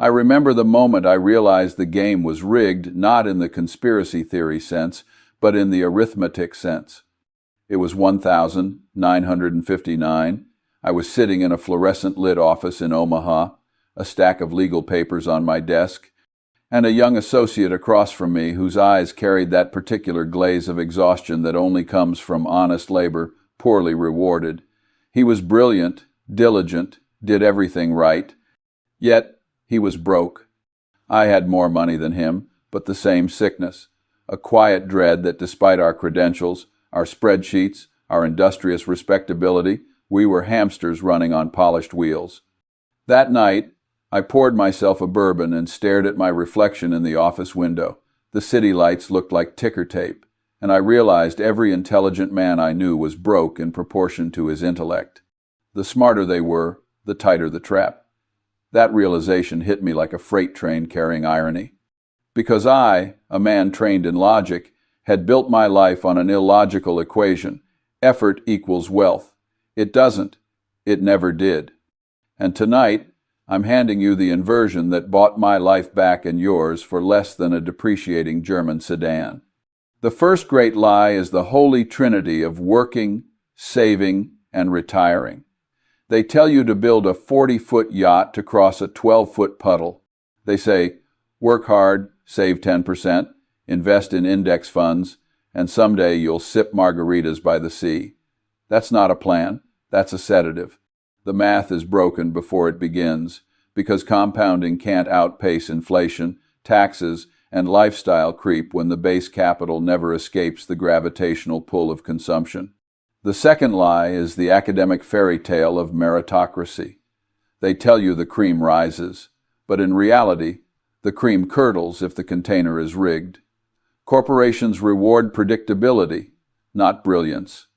I remember the moment I realized the game was rigged, not in the conspiracy theory sense, but in the arithmetic sense. It was 1959. I was sitting in a fluorescent-lit office in Omaha, a stack of legal papers on my desk, and a young associate across from me whose eyes carried that particular glaze of exhaustion that only comes from honest labor, poorly rewarded. He was brilliant, diligent, did everything right, yet he was broke. I had more money than him, but the same sickness, a quiet dread that despite our credentials, our spreadsheets, our industrious respectability, we were hamsters running on polished wheels. That night, I poured myself a bourbon and stared at my reflection in the office window. The city lights looked like ticker tape, and I realized every intelligent man I knew was broke in proportion to his intellect. The smarter they were, the tighter the trap. That realization hit me like a freight train carrying irony. Because I, a man trained in logic, had built my life on an illogical equation. Effort equals wealth. It doesn't. It never did. And tonight, I'm handing you the inversion that bought my life back and yours for less than a depreciating German sedan. The first great lie is the holy trinity of working, saving, and retiring. They tell you to build a 40-foot yacht to cross a 12-foot puddle. They say, work hard, save 10%, invest in index funds, and someday you'll sip margaritas by the sea. That's not a plan. That's a sedative. The math is broken before it begins, because compounding can't outpace inflation, taxes, and lifestyle creep when the base capital never escapes the gravitational pull of consumption. The second lie is the academic fairy tale of meritocracy. They tell you the cream rises, but in reality, the cream curdles if the container is rigged. Corporations reward predictability, not brilliance.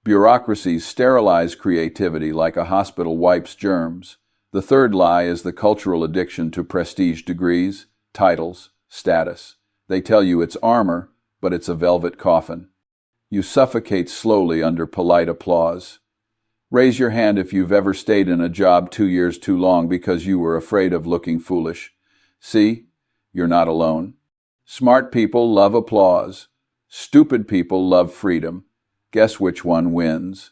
Bureaucracies sterilize creativity like a hospital wipes germs. The third lie is the cultural addiction to prestige degrees, titles, status. They tell you it's armor, but it's a velvet coffin. You suffocate slowly under polite applause. Raise your hand if you've ever stayed in a job 2 years too long because you were afraid of looking foolish. See, you're not alone. Smart people love applause. Stupid people love freedom. Guess which one wins?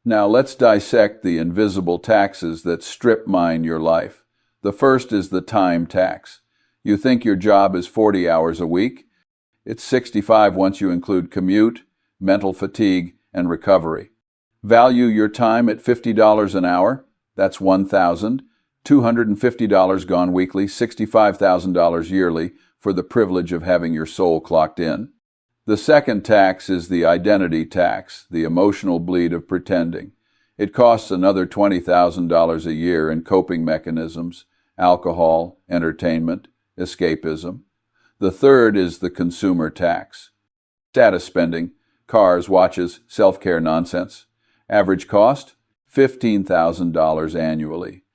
Now let's dissect the invisible taxes that strip mine your life. The first is the time tax. You think your job is 40 hours a week? It's 65 once you include commute, mental fatigue, and recovery. Value your time at $50 an hour? That's $1,250 gone weekly, $65,000 yearly for the privilege of having your soul clocked in. The second tax is the identity tax, the emotional bleed of pretending. It costs another $20,000 a year in coping mechanisms, alcohol, entertainment, escapism. The third is the consumer tax. Status spending, cars, watches, self-care nonsense. Average cost, $15,000 annually.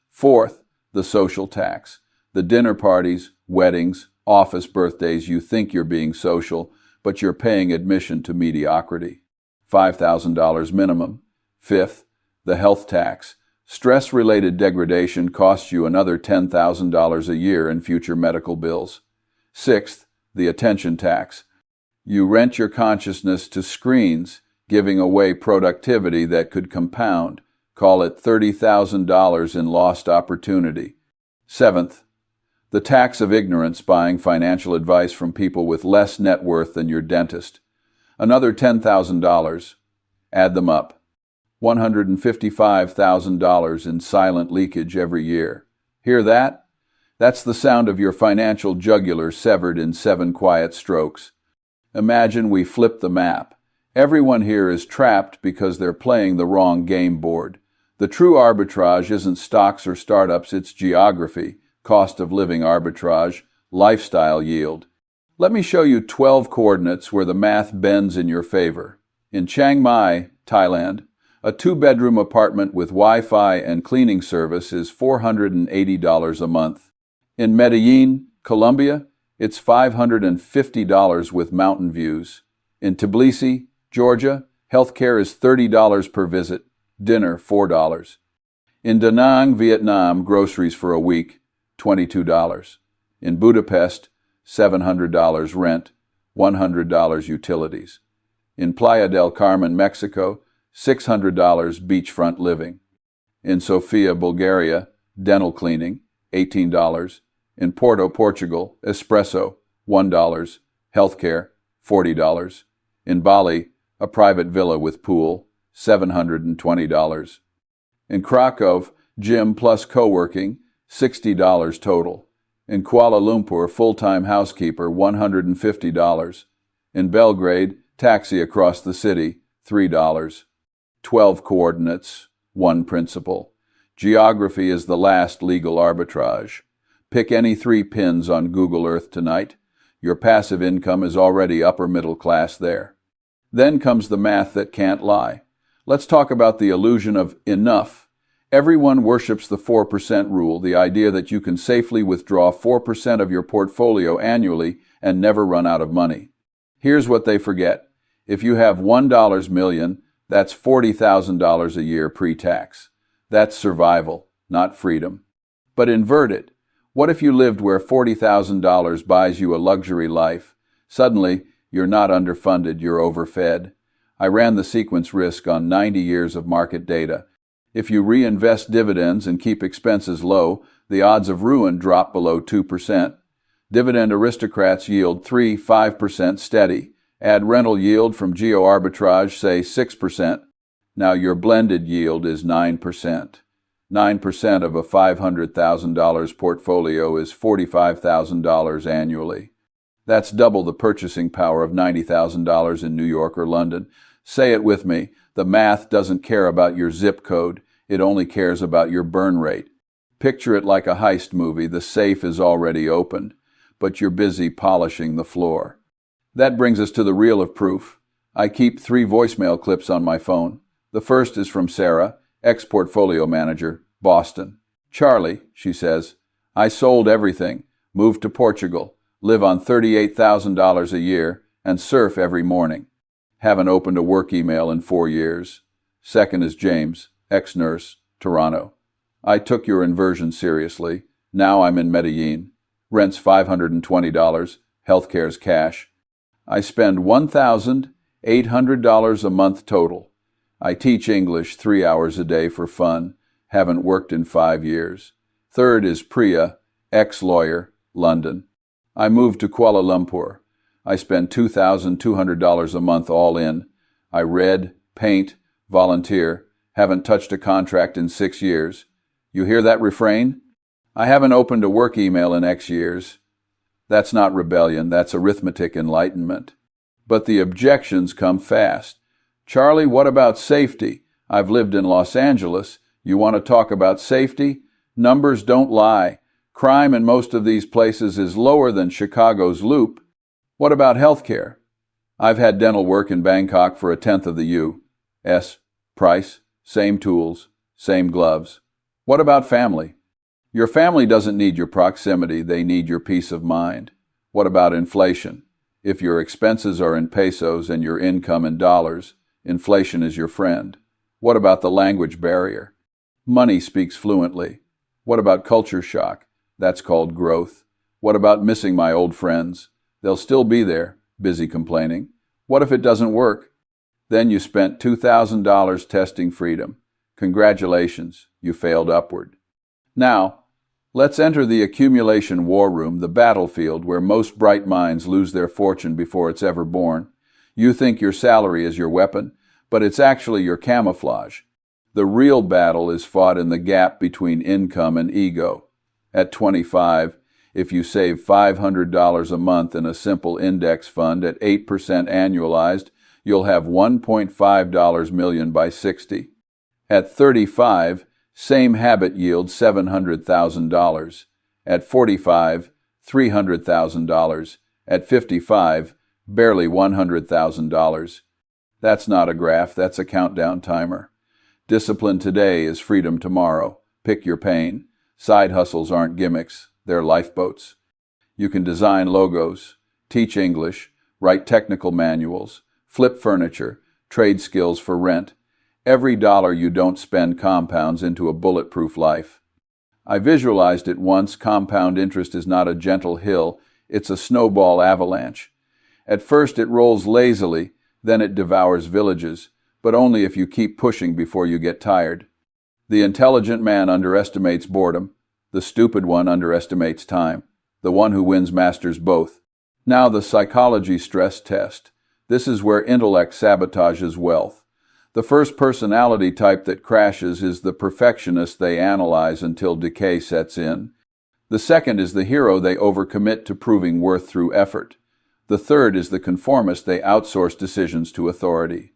Fourth, the social tax. The dinner parties, weddings, office birthdays you think you're being social, but you're paying admission to mediocrity. $5,000 minimum. Fifth, the health tax. Stress-related degradation costs you another $10,000 a year in future medical bills. Sixth, the attention tax. You rent your consciousness to screens, giving away productivity that could compound. Call it $30,000 in lost opportunity. Seventh, the tax of ignorance, buying financial advice from people with less net worth than your dentist. Another $10,000. Add them up. $155,000 in silent leakage every year. Hear that? That's the sound of your financial jugular severed in 7 quiet strokes. Imagine we flip the map. Everyone here is trapped because they're playing the wrong game board. The true arbitrage isn't stocks or startups, it's geography, cost of living arbitrage, lifestyle yield. Let me show you 12 coordinates where the math bends in your favor. In Chiang Mai, Thailand, a 2-bedroom apartment with Wi-Fi and cleaning service is $480 a month. In Medellin, Colombia, it's $550 with mountain views. In Tbilisi, Georgia, healthcare is $30 per visit, dinner $4. In Da Nang, Vietnam, groceries for a week, $22. In Budapest, $700 rent, $100 utilities. In Playa del Carmen, Mexico, $600 beachfront living. In Sofia, Bulgaria, dental cleaning, $18. In Porto, Portugal, espresso, $1. Healthcare, $40. In Bali, a private villa with pool, $720. In Krakow, gym plus co-working, $60 total. In Kuala Lumpur, full-time housekeeper, $150. In Belgrade, taxi across the city, $3. 12 coordinates, 1 principle. Geography is the last legal arbitrage. Pick any 3 pins on Google Earth tonight. Your passive income is already upper middle class there. Then comes the math that can't lie. Let's talk about the illusion of enough. Everyone worships the 4% rule, the idea that you can safely withdraw 4% of your portfolio annually and never run out of money. Here's what they forget. If you have $1 million, that's $40,000 a year pre-tax. That's survival, not freedom. But invert it. What if you lived where $40,000 buys you a luxury life? Suddenly, you're not underfunded, you're overfed. I ran the sequence risk on 90 years of market data. If you reinvest dividends and keep expenses low, the odds of ruin drop below 2%. Dividend aristocrats yield 3-5% steady. Add rental yield from geo-arbitrage, say 6%. Now your blended yield is 9%. 9% of a $500,000 portfolio is $45,000 annually. That's double the purchasing power of $90,000 in New York or London. Say it with me. The math doesn't care about your zip code. It only cares about your burn rate. Picture it like a heist movie. The safe is already opened, but you're busy polishing the floor. That brings us to the reel of proof. I keep 3 voicemail clips on my phone. The first is from Sarah, ex-portfolio manager, Boston. Charlie, she says, I sold everything, moved to Portugal, live on $38,000 a year, and surf every morning. Haven't opened a work email in 4 years. Second is James, ex-nurse, Toronto. I took your inversion seriously. Now I'm in Medellin. Rent's $520, healthcare's cash. I spend $1,800 a month total. I teach English 3 hours a day for fun. Haven't worked in 5 years. Third is Priya, ex-lawyer, London. I moved to Kuala Lumpur. I spend $2,200 a month all in. I read, paint, volunteer. Haven't touched a contract in 6 years. You hear that refrain? I haven't opened a work email in X years. That's not rebellion, that's arithmetic enlightenment. But the objections come fast. Charlie, what about safety? I've lived in Los Angeles. You want to talk about safety? Numbers don't lie. Crime in most of these places is lower than Chicago's Loop. What about healthcare? I've had dental work in Bangkok for 1/10 of the U.S. price, same tools, same gloves. What about family? Your family doesn't need your proximity, they need your peace of mind. What about inflation? If your expenses are in pesos and your income in dollars, inflation is your friend. What about the language barrier? Money speaks fluently. What about culture shock? That's called growth. What about missing my old friends? They'll still be there, busy complaining. What if it doesn't work? Then you spent $2,000 testing freedom. Congratulations, you failed upward. Now, let's enter the accumulation war room, the battlefield where most bright minds lose their fortune before it's ever born. You think your salary is your weapon, but it's actually your camouflage. The real battle is fought in the gap between income and ego. At 25, if you save $500 a month in a simple index fund at 8% annualized, you'll have $1.5 million by 60. At 35, same habit yields $700,000. At 45, $300,000. At 55, barely $100,000. That's not a graph, that's a countdown timer. Discipline today is freedom tomorrow. Pick your pain. Side hustles aren't gimmicks, they're lifeboats. You can design logos, teach English, write technical manuals, flip furniture, trade skills for rent. Every dollar you don't spend compounds into a bulletproof life. I visualized it once. Compound interest is not a gentle hill, it's a snowball avalanche. At first it rolls lazily, then it devours villages, but only if you keep pushing before you get tired. The intelligent man underestimates boredom. The stupid one underestimates time. The one who wins masters both. Now the psychology stress test. This is where intellect sabotages wealth. The first personality type that crashes is the perfectionist. They analyze until decay sets in. The second is the hero. They overcommit to proving worth through effort. The third is the conformist. They outsource decisions to authority.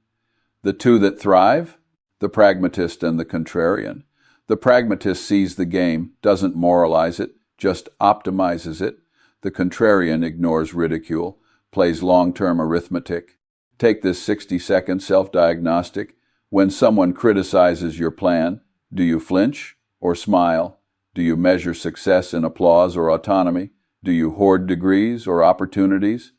The two that thrive? The pragmatist and the contrarian. The pragmatist sees the game, doesn't moralize it, just optimizes it. The contrarian ignores ridicule, plays long-term arithmetic. Take this 60-second self-diagnostic. When someone criticizes your plan, do you flinch or smile? Do you measure success in applause or autonomy? Do you hoard degrees or opportunities?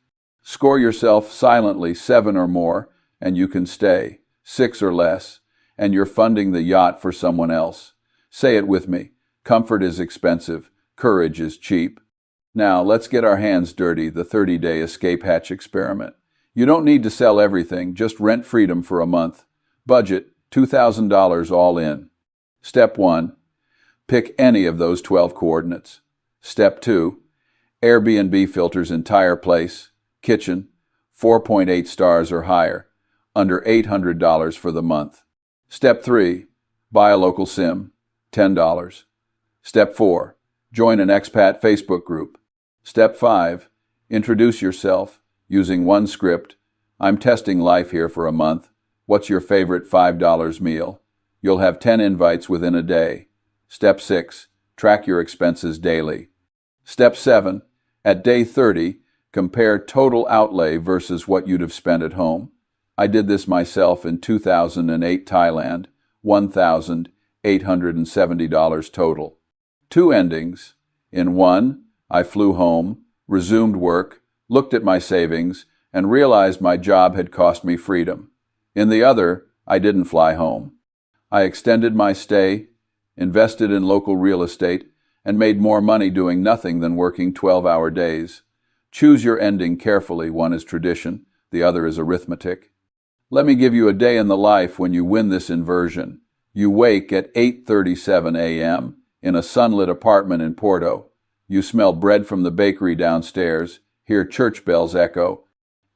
Score yourself silently 7 or more, and you can stay, 6 or less, and you're funding the yacht for someone else. Say it with me. Comfort is expensive. Courage is cheap. Now, let's get our hands dirty, the 30-day escape hatch experiment. You don't need to sell everything, just rent freedom for a month. Budget, $2,000 all in. Step 1, pick any of those 12 coordinates. Step 2, Airbnb filters entire place, kitchen, 4.8 stars or higher, under $800 for the month. Step 3, buy a local SIM, $10. Step 4, join an expat Facebook group. Step 5, introduce yourself using one script. I'm testing life here for a month. What's your favorite $5 meal? You'll have 10 invites within a day. Step 6, track your expenses daily. Step 7, at day 30, compare total outlay versus what you'd have spent at home. I did this myself in 2008 Thailand, $1,870 total. 2 endings. In one, I flew home, resumed work, looked at my savings, and realized my job had cost me freedom. In the other, I didn't fly home. I extended my stay, invested in local real estate, and made more money doing nothing than working 12-hour days. Choose your ending carefully. One is tradition, the other is arithmetic. Let me give you a day in the life when you win this inversion. You wake at 8:37 a.m. in a sunlit apartment in Porto. You smell bread from the bakery downstairs, hear church bells echo.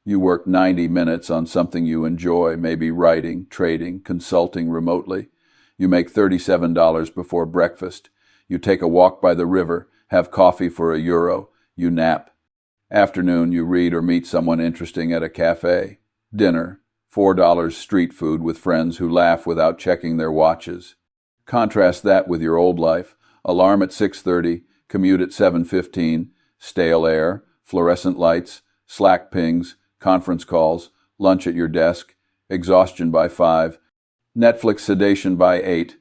You work 90 minutes on something you enjoy, maybe writing, trading, consulting remotely. You make $37 before breakfast. You take a walk by the river, have coffee for €1. You nap. Afternoon, you read or meet someone interesting at a cafe. Dinner, $4 street food with friends who laugh without checking their watches. Contrast that with your old life. Alarm at 6:30, commute at 7:15, stale air, fluorescent lights, Slack pings, conference calls, lunch at your desk, exhaustion by 5, Netflix sedation by 8.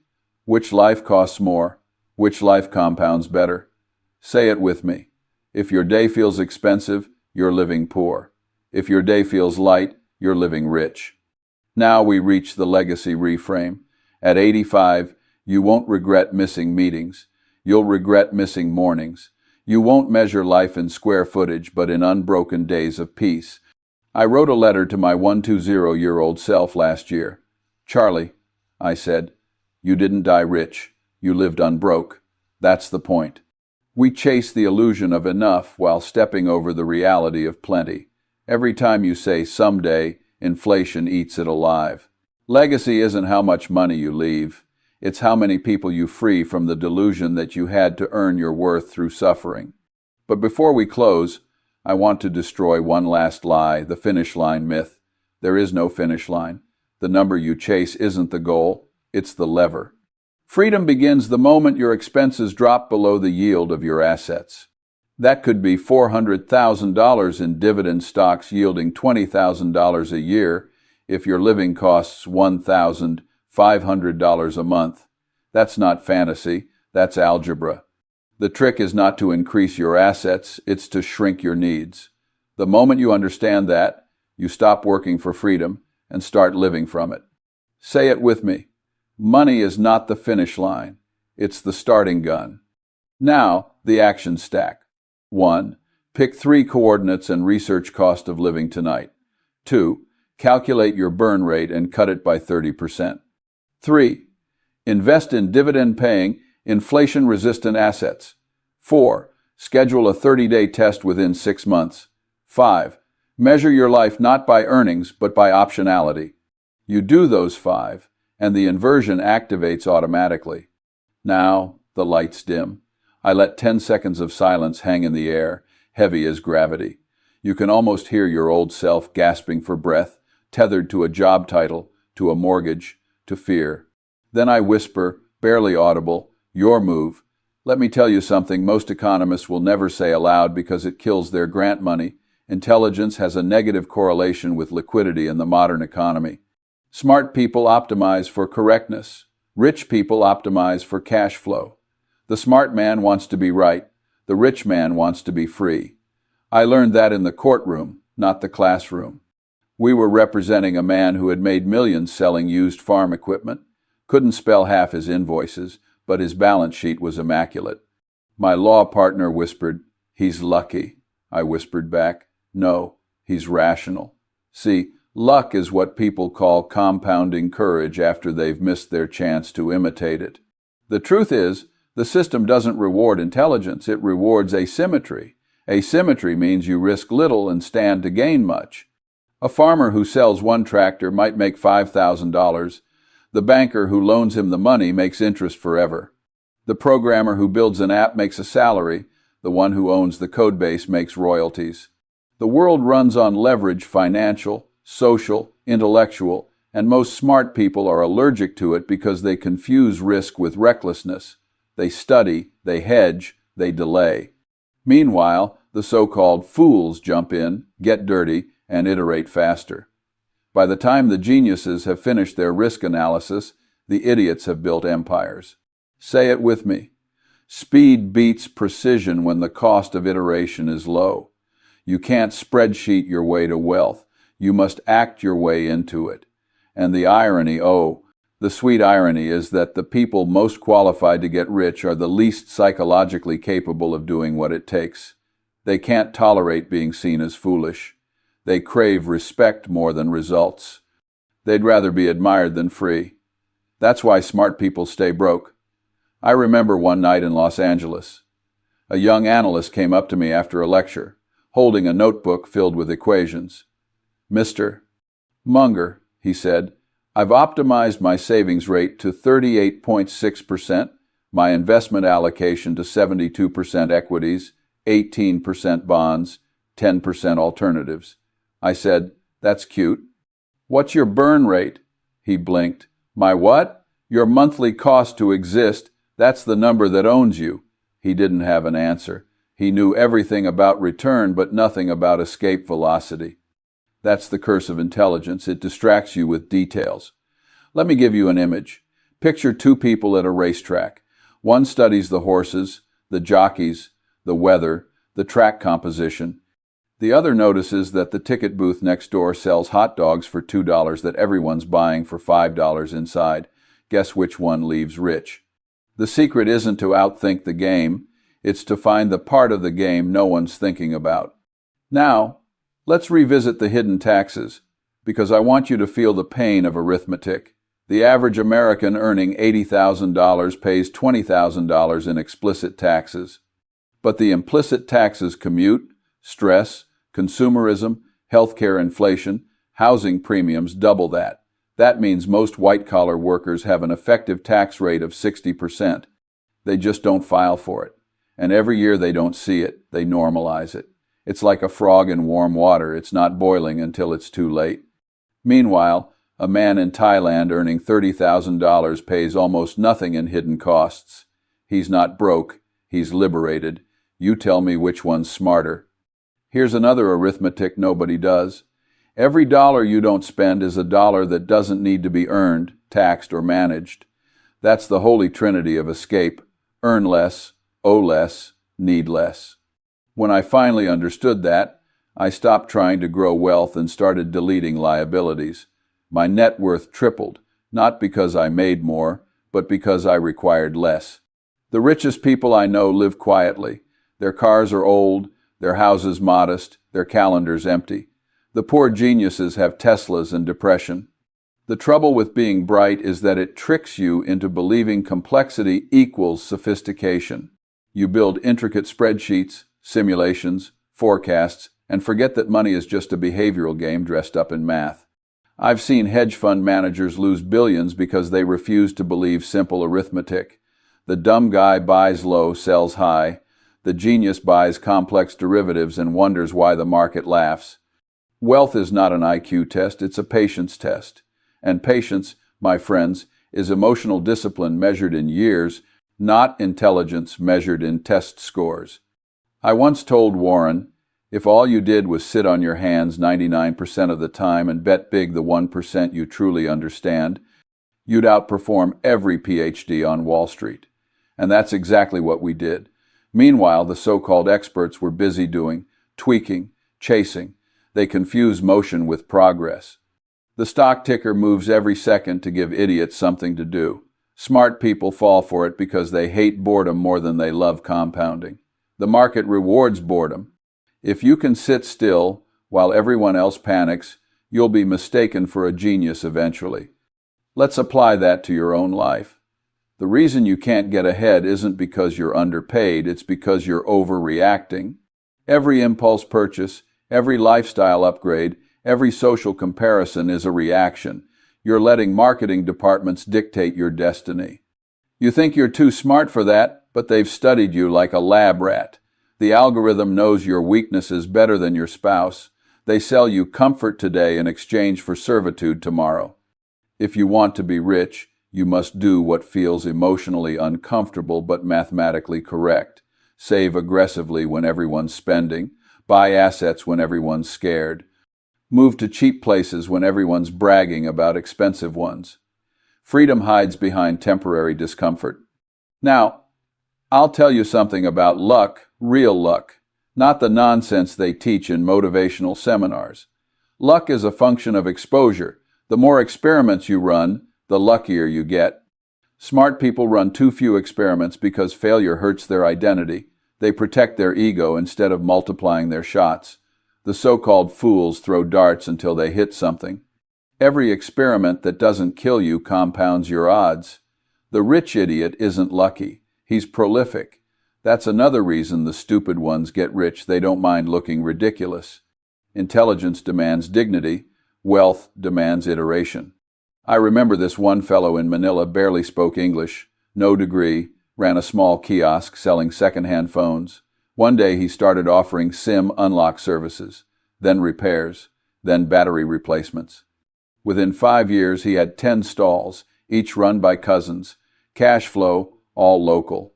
Which life costs more? Which life compounds better? Say it with me. If your day feels expensive, you're living poor. If your day feels light, you're living rich. Now we reach the legacy reframe. At 85, you won't regret missing meetings. You'll regret missing mornings. You won't measure life in square footage, but in unbroken days of peace. I wrote a letter to my 120-year-old self last year. Charlie, I said, you didn't die rich. You lived unbroke. That's the point. We chase the illusion of enough while stepping over the reality of plenty. Every time you say someday, inflation eats it alive. Legacy isn't how much money you leave. It's how many people you free from the delusion that you had to earn your worth through suffering. But before we close, I want to destroy one last lie, the finish line myth. There is no finish line. The number you chase isn't the goal, it's the lever. Freedom begins the moment your expenses drop below the yield of your assets. That could be $400,000 in dividend stocks yielding $20,000 a year if your living costs $1,500 a month. That's not fantasy, that's algebra. The trick is not to increase your assets, it's to shrink your needs. The moment you understand that, you stop working for freedom and start living from it. Say it with me. Money is not the finish line. It's the starting gun. Now, the action stack. 1. Pick 3 coordinates and research cost of living tonight. 2. Calculate your burn rate and cut it by 30%. 3. Invest in dividend-paying, inflation-resistant assets. 4. Schedule a 30-day test within 6 months. 5. Measure your life not by earnings, but by optionality. You do those 5, and the inversion activates automatically. Now, the lights dim. I let 10 seconds of silence hang in the air, heavy as gravity. You can almost hear your old self gasping for breath, tethered to a job title, to a mortgage, to fear. Then I whisper, barely audible, your move. Let me tell you something most economists will never say aloud because it kills their grant money. Intelligence has a negative correlation with liquidity in the modern economy. Smart people optimize for correctness. Rich people optimize for cash flow. The smart man wants to be right. The rich man wants to be free. I learned that in the courtroom, not the classroom. We were representing a man who had made millions selling used farm equipment. Couldn't spell half his invoices, but his balance sheet was immaculate. My law partner whispered, "He's lucky." I whispered back, "No, he's rational." See, luck is what people call compounding courage after they've missed their chance to imitate it. The truth is, the system doesn't reward intelligence, it rewards asymmetry. Asymmetry means you risk little and stand to gain much. A farmer who sells one tractor might make $5,000. The banker who loans him the money makes interest forever. The programmer who builds an app makes a salary. The one who owns the codebase makes royalties. The world runs on leverage, financial, social, intellectual, and most smart people are allergic to it because they confuse risk with recklessness. They study, they hedge, they delay. Meanwhile, the so-called fools jump in, get dirty, and iterate faster. By the time the geniuses have finished their risk analysis, the idiots have built empires. Say it with me. Speed beats precision when the cost of iteration is low. You can't spreadsheet your way to wealth. You must act your way into it. And the irony, the sweet irony is that the people most qualified to get rich are the least psychologically capable of doing what it takes. They can't tolerate being seen as foolish. They crave respect more than results. They'd rather be admired than free. That's why smart people stay broke. I remember one night in Los Angeles. A young analyst came up to me after a lecture, holding a notebook filled with equations. "Mr. Munger," he said, "I've optimized my savings rate to 38.6%, my investment allocation to 72% equities, 18% bonds, 10% alternatives." I said, "That's cute." "What's your burn rate?" He blinked. "My what?" "Your monthly cost to exist. That's the number that owns you." He didn't have an answer. He knew everything about return, but nothing about escape velocity. That's the curse of intelligence. It distracts you with details. Let me give you an image. Picture 2 people at a racetrack. One studies the horses, the jockeys, the weather, the track composition. The other notices that the ticket booth next door sells hot dogs for $2 that everyone's buying for $5 inside. Guess which one leaves rich? The secret isn't to outthink the game. It's to find the part of the game no one's thinking about. Now, let's revisit the hidden taxes, because I want you to feel the pain of arithmetic. The average American earning $80,000 pays $20,000 in explicit taxes. But the implicit taxes commute, stress, consumerism, healthcare inflation, housing premiums double that. That means most white-collar workers have an effective tax rate of 60%. They just don't file for it. And every year they don't see it, they normalize it. It's like a frog in warm water. It's not boiling until it's too late. Meanwhile, a man in Thailand earning $30,000 pays almost nothing in hidden costs. He's not broke. He's liberated. You tell me which one's smarter. Here's another arithmetic nobody does. Every dollar you don't spend is a dollar that doesn't need to be earned, taxed, or managed. That's the holy trinity of escape. Earn less, owe less, need less. When I finally understood that, I stopped trying to grow wealth and started deleting liabilities. My net worth tripled, not because I made more, but because I required less. The richest people I know live quietly. Their cars are old, their houses modest, their calendars empty. The poor geniuses have Teslas and depression. The trouble with being bright is that it tricks you into believing complexity equals sophistication. You build intricate spreadsheets, simulations, forecasts, and forget that money is just a behavioral game dressed up in math. I've seen hedge fund managers lose billions because they refuse to believe simple arithmetic. The dumb guy buys low, sells high. The genius buys complex derivatives and wonders why the market laughs. Wealth is not an IQ test, it's a patience test. And patience, my friends, is emotional discipline measured in years, not intelligence measured in test scores. I once told Warren, if all you did was sit on your hands 99% of the time and bet big the 1% you truly understand, you'd outperform every PhD on Wall Street. And that's exactly what we did. Meanwhile, the so-called experts were busy doing, tweaking, chasing. They confuse motion with progress. The stock ticker moves every second to give idiots something to do. Smart people fall for it because they hate boredom more than they love compounding. The market rewards boredom. If you can sit still while everyone else panics, you'll be mistaken for a genius eventually. Let's apply that to your own life. The reason you can't get ahead isn't because you're underpaid, it's because you're overreacting. Every impulse purchase, every lifestyle upgrade, every social comparison is a reaction. You're letting marketing departments dictate your destiny. You think you're too smart for that, but they've studied you like a lab rat. The algorithm knows your weaknesses better than your spouse. They sell you comfort today in exchange for servitude tomorrow. If you want to be rich, you must do what feels emotionally uncomfortable but mathematically correct. Save aggressively when everyone's spending. Buy assets when everyone's scared. Move to cheap places when everyone's bragging about expensive ones. Freedom hides behind temporary discomfort. Now, I'll tell you something about luck, real luck, not the nonsense they teach in motivational seminars. Luck is a function of exposure. The more experiments you run, the luckier you get. Smart people run too few experiments because failure hurts their identity. They protect their ego instead of multiplying their shots. The so-called fools throw darts until they hit something. Every experiment that doesn't kill you compounds your odds. The rich idiot isn't lucky. He's prolific. That's another reason the stupid ones get rich. They don't mind looking ridiculous. Intelligence demands dignity. Wealth demands iteration. I remember this one fellow in Manila barely spoke English, no degree, ran a small kiosk selling second-hand phones. One day he started offering SIM unlock services, then repairs, then battery replacements. Within 5 years he had 10 stalls, each run by cousins. Cash flow, all local.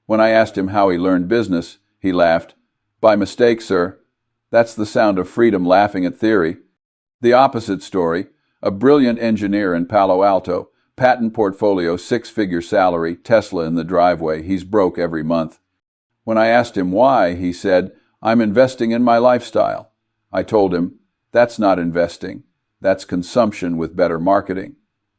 When I asked him how he learned business, he laughed. By mistake, sir. That's the sound of freedom laughing at theory. The opposite story, a brilliant engineer in Palo Alto, patent portfolio, 6-figure salary, Tesla in the driveway. He's broke every month. When I asked him why, he said, I'm investing in my lifestyle. I told him, that's not investing. That's consumption with better marketing.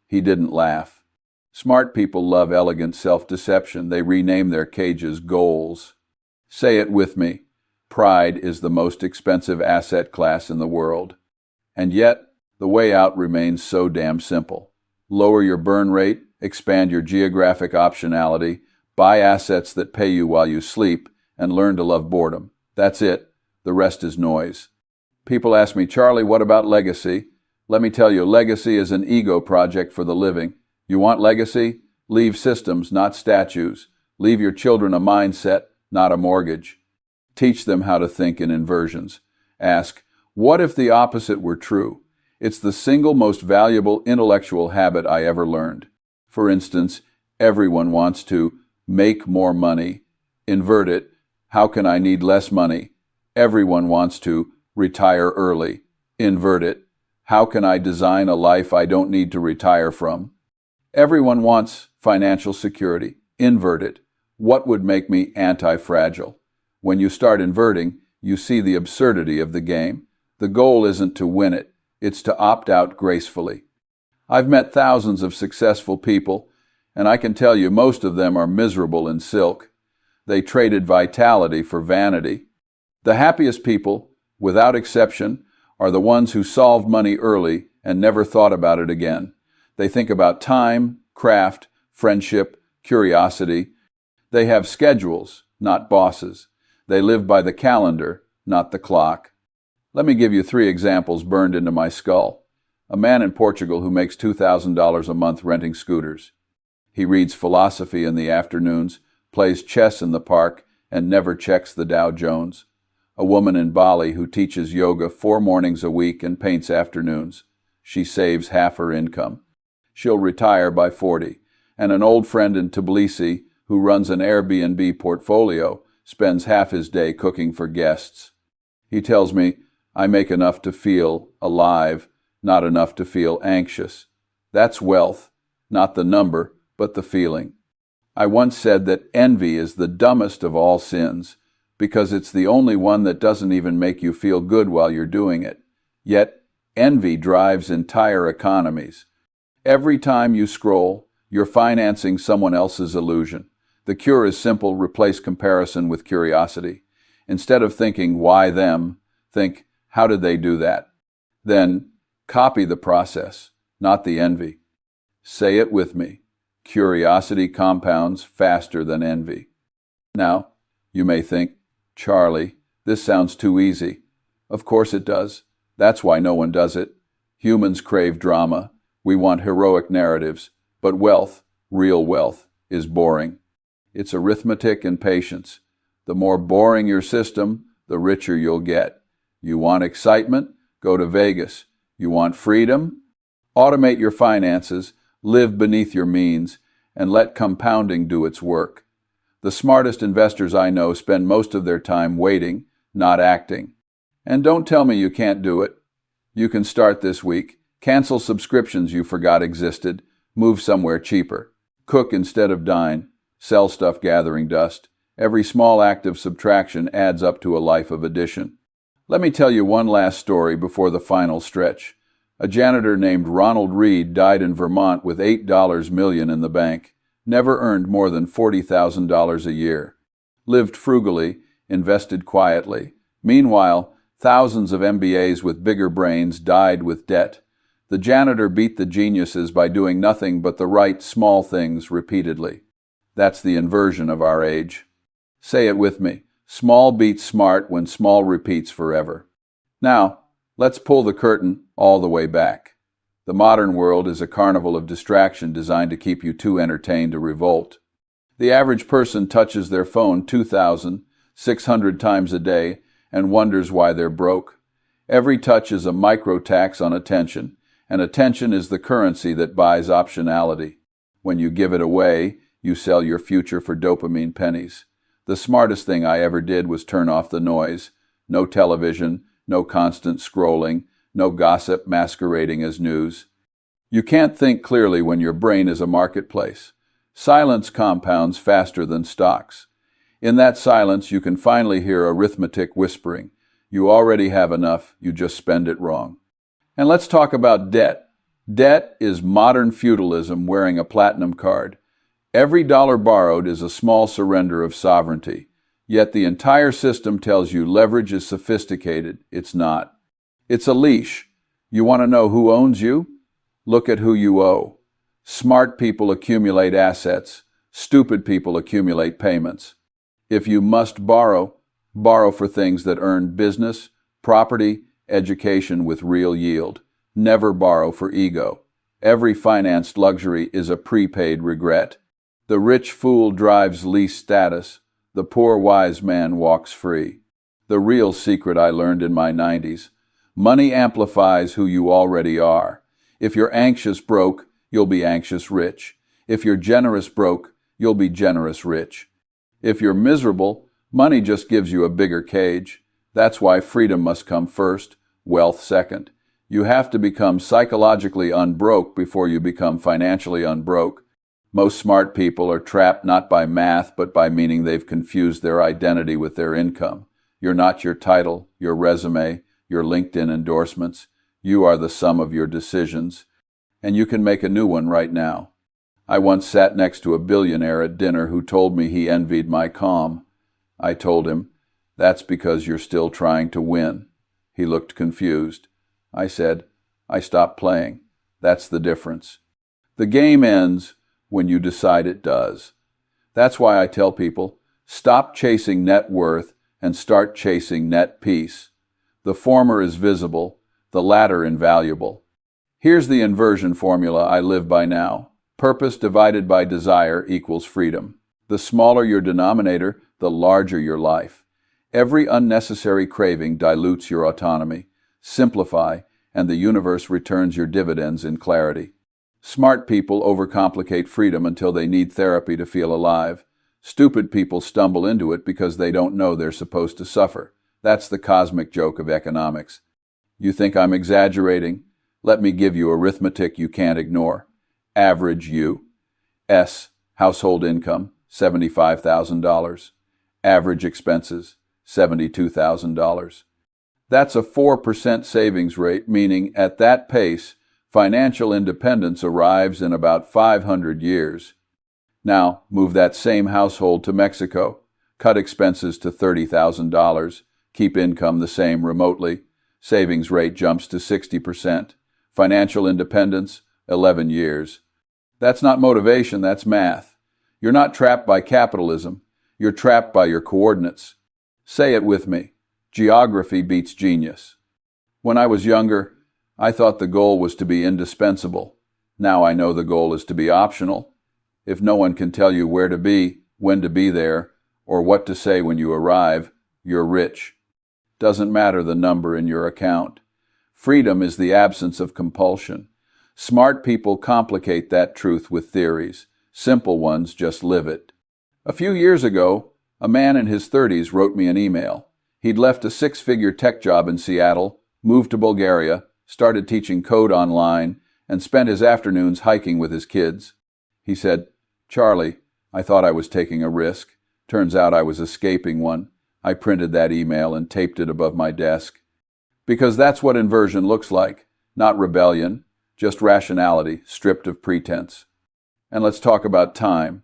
He didn't laugh. Smart people love elegant self-deception. They rename their cages goals. Say it with me. Pride is the most expensive asset class in the world. And yet, the way out remains so damn simple. Lower your burn rate, expand your geographic optionality, buy assets that pay you while you sleep, and learn to love boredom. That's it. The rest is noise. People ask me, Charlie, what about legacy? Let me tell you, legacy is an ego project for the living. You want legacy? Leave systems, not statues. Leave your children a mindset, not a mortgage. Teach them how to think in inversions. Ask, what if the opposite were true? It's the single most valuable intellectual habit I ever learned. For instance, everyone wants to make more money. Invert it. How can I need less money? Everyone wants to retire early. Invert it. How can I design a life I don't need to retire from? Everyone wants financial security. Invert it. What would make me anti-fragile? When you start inverting, you see the absurdity of the game. The goal isn't to win it. It's to opt out gracefully. I've met thousands of successful people, And I can tell you most of them are miserable in silk. They traded vitality for vanity. The happiest people, without exception, are the ones who solved money early and never thought about it again. They think about time, craft, friendship, curiosity. They have schedules, not bosses. They live by the calendar, not the clock. Let me give you 3 examples burned into my skull. A man in Portugal who makes $2,000 a month renting scooters. He reads philosophy in the afternoons, plays chess in the park, and never checks the Dow Jones. A woman in Bali who teaches yoga 4 mornings a week and paints afternoons. She saves half her income. She'll retire by 40. And an old friend in Tbilisi who runs an Airbnb portfolio spends half his day cooking for guests. He tells me, I make enough to feel alive, not enough to feel anxious. That's wealth, not the number, but the feeling. I once said that envy is the dumbest of all sins, because it's the only one that doesn't even make you feel good while you're doing it. Yet, envy drives entire economies. Every time you scroll, you're financing someone else's illusion. The cure is simple: replace comparison with curiosity. Instead of thinking, why them, think, how did they do that? Then, copy the process, not the envy. Say it with me. Curiosity compounds faster than envy. Now, you may think, Charlie, this sounds too easy. Of course it does. That's why no one does it. Humans crave drama. We want heroic narratives. But wealth, real wealth, is boring. It's arithmetic and patience. The more boring your system, the richer you'll get. You want excitement? Go to Vegas. You want freedom? Automate your finances, live beneath your means, and let compounding do its work. The smartest investors I know spend most of their time waiting, not acting. And don't tell me you can't do it. You can start this week. Cancel subscriptions you forgot existed. Move somewhere cheaper. Cook instead of dine. Sell stuff gathering dust. Every small act of subtraction adds up to a life of addition. Let me tell you one last story before the final stretch. A janitor named Ronald Reed died in Vermont with $8 million in the bank. Never earned more than $40,000 a year. Lived frugally, invested quietly. Meanwhile, thousands of MBAs with bigger brains died with debt. The janitor beat the geniuses by doing nothing but the right small things repeatedly. That's the inversion of our age. Say it with me. Small beats smart when small repeats forever. Now, let's pull the curtain all the way back. The modern world is a carnival of distraction designed to keep you too entertained to revolt. The average person touches their phone 2,600 times a day and wonders why they're broke. Every touch is a micro-tax on attention, and attention is the currency that buys optionality. When you give it away, you sell your future for dopamine pennies. The smartest thing I ever did was turn off the noise. No television, no constant scrolling, no gossip masquerading as news. You can't think clearly when your brain is a marketplace. Silence compounds faster than stocks. In that silence, you can finally hear arithmetic whispering. You already have enough, you just spend it wrong. And let's talk about debt. Debt is modern feudalism wearing a platinum card. Every dollar borrowed is a small surrender of sovereignty. Yet the entire system tells you leverage is sophisticated. It's not. It's a leash. You want to know who owns you? Look at who you owe. Smart people accumulate assets. Stupid people accumulate payments. If you must borrow, borrow for things that earn business, property, education with real yield. Never borrow for ego. Every financed luxury is a prepaid regret. The rich fool drives lease status. The poor wise man walks free. The real secret I learned in my 90s. Money amplifies who you already are. If you're anxious broke, you'll be anxious rich. If you're generous broke, you'll be generous rich. If you're miserable, money just gives you a bigger cage. That's why freedom must come first, wealth second. You have to become psychologically unbroke before you become financially unbroke. Most smart people are trapped not by math, but by meaning they've confused their identity with their income. You're not your title, your resume, your LinkedIn endorsements. You are the sum of your decisions, and you can make a new one right now. I once sat next to a billionaire at dinner who told me he envied my calm. I told him, "That's because you're still trying to win." He looked confused. I said, "I stopped playing. That's the difference. The game ends when you decide it does." That's why I tell people, stop chasing net worth and start chasing net peace. The former is visible, the latter invaluable. Here's the inversion formula I live by now. Purpose divided by desire equals freedom. The smaller your denominator, the larger your life. Every unnecessary craving dilutes your autonomy. Simplify, and the universe returns your dividends in clarity. Smart people overcomplicate freedom until they need therapy to feel alive. Stupid people stumble into it because they don't know they're supposed to suffer. That's the cosmic joke of economics. You think I'm exaggerating? Let me give you arithmetic you can't ignore. Average U.S. household income, $75,000. Average expenses, $72,000. That's a 4% savings rate, meaning at that pace, financial independence arrives in about 500 years. Now, move that same household to Mexico. Cut expenses to $30,000. Keep income the same remotely. Savings rate jumps to 60%. Financial independence, 11 years. That's not motivation, that's math. You're not trapped by capitalism. You're trapped by your coordinates. Say it with me. Geography beats genius. When I was younger, I thought the goal was to be indispensable. Now I know the goal is to be optional. If no one can tell you where to be, when to be there, or what to say when you arrive, you're rich. Doesn't matter the number in your account. Freedom is the absence of compulsion. Smart people complicate that truth with theories. Simple ones just live it. A few years ago, a man in his 30s wrote me an email. He'd left a 6-figure tech job in Seattle, moved to Bulgaria, started teaching code online, and spent his afternoons hiking with his kids. He said, "Charlie, I thought I was taking a risk. Turns out I was escaping one. I printed that email and taped it above my desk." Because that's what inversion looks like. Not rebellion, just rationality, stripped of pretense. And let's talk about time,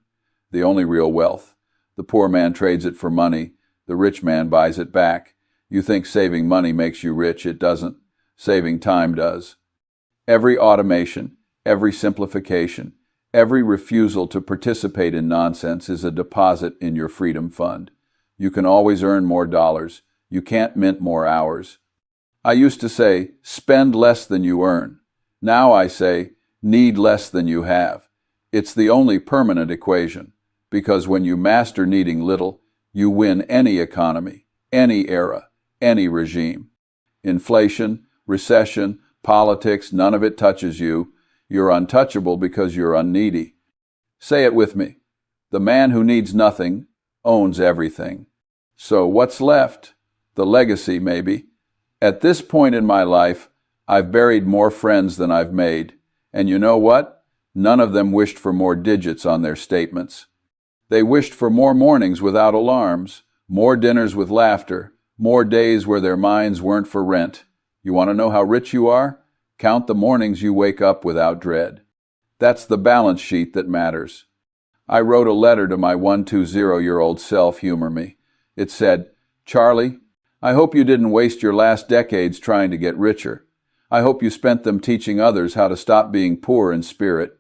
the only real wealth. The poor man trades it for money. The rich man buys it back. You think saving money makes you rich. It doesn't. Saving time does. Every automation, every simplification, every refusal to participate in nonsense is a deposit in your freedom fund. You can always earn more dollars. You can't mint more hours. I used to say, spend less than you earn. Now I say, need less than you have. It's the only permanent equation, because when you master needing little, you win any economy, any era, any regime. Inflation, recession, politics, none of it touches you. You're untouchable because you're unneedy. Say it with me. The man who needs nothing owns everything. So what's left? The legacy, maybe. At this point in my life, I've buried more friends than I've made. And you know what? None of them wished for more digits on their statements. They wished for more mornings without alarms, more dinners with laughter, more days where their minds weren't for rent. You want to know how rich you are? Count the mornings you wake up without dread. That's the balance sheet that matters. I wrote a letter to my 120-year-old self. Humor me. It said, "Charlie, I hope you didn't waste your last decades trying to get richer. I hope you spent them teaching others how to stop being poor in spirit.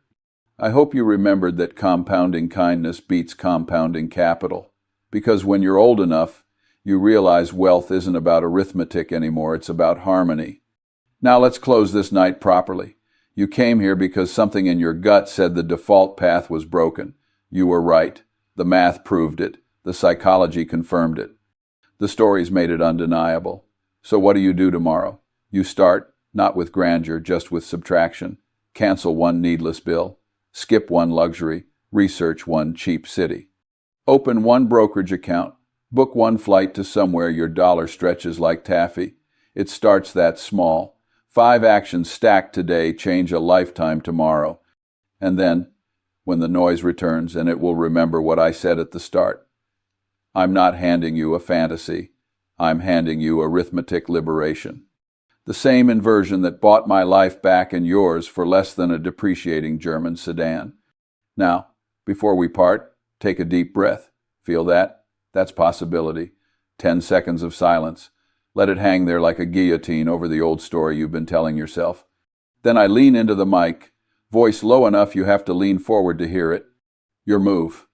I hope you remembered that compounding kindness beats compounding capital. Because when you're old enough, you realize wealth isn't about arithmetic anymore, it's about harmony." Now let's close this night properly. You came here because something in your gut said the default path was broken. You were right. The math proved it. The psychology confirmed it. The stories made it undeniable. So what do you do tomorrow? You start, not with grandeur, just with subtraction. Cancel one needless bill. Skip one luxury. Research one cheap city. Open one brokerage account. Book one flight to somewhere your dollar stretches like taffy. It starts that small. 5 actions stacked today change a lifetime tomorrow. And then, when the noise returns, and it will remember what I said at the start. I'm not handing you a fantasy. I'm handing you arithmetic liberation. The same inversion that bought my life back and yours for less than a depreciating German sedan. Now, before we part, take a deep breath. Feel that? That's possibility. 10 seconds of silence. Let it hang there like a guillotine over the old story you've been telling yourself. Then I lean into the mic, voice low enough you have to lean forward to hear it. Your move.